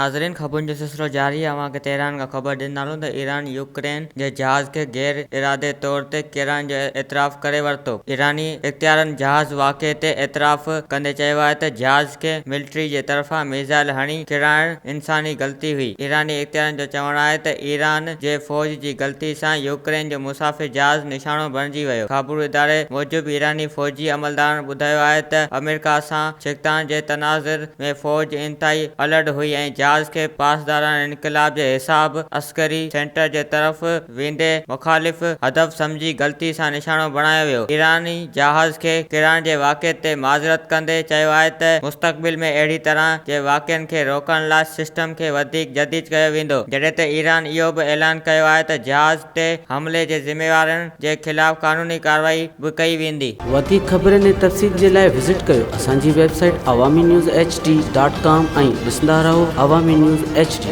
नाज़रीन, ख़बरुनि जो सिलसिलो जारी आहे। अवांखे तेहरान खां ख़बर ॾींदासूं त ईरान यूक्रेन जे जहाज़ खे गैर इरादे तौर ते किराइण जो एतिराफ़ करे वरितो। ईरानी इख़्तियारनि जहाज़ वाक़िए ते एतिराफ़ कंदे चयो आहे त जहाज़ खे मिलिट्री जे तरफ़ां मिसाइल हणी किराइण इंसानी ग़लती हुई। ईरानी इख़्तियारनि जो चवणु आहे त ईरान जे फ़ौज जी ग़लती सां यूक्रेन जो मुसाफ़िर जहाज़ निशानो बणिजी वियो। ख़बरूं इदारे मूजिबि ईरानी फ़ौजी अमलदारनि ॿुधायो आहे त अमेरिका सां शिकतान जे तनाज़ुर में फ़ौज इंतहाई अलर्ट हुई ऐं जहाज़ खे पासदाराना इनक़लाब जे हिसाब अस्करी सेंटर जे तरफ़ वेंदे मुख़ालिफ़ हदफ़ सम्झी ग़लती सां निशानो बणायो वियो। ईरानी जहाज़ खे किराइण जे वाक़िए ते माज़रत कंदे चयो आहे त मुस्तक़बिल में अहिड़ी तरह जे वाक़िअनि खे रोकण लाइ सिस्टम खे वधीक जदीद कयो वेंदो, जॾहिं त ईरान इहो बि ऐलान कयो आहे त जहाज़ ते हमले जे ज़िम्मेवारनि जे ख़िलाफ़ क़ानूनी कार्रवाई बि कई वेंदी। वधीक ख़बरुनि ऐं तफ़सील जे लाइ विज़िट कयो असांजी वेबसाइट awamiNewsHD.com ऐं ॾिसंदा रहो अवामी न्यूज़ HD।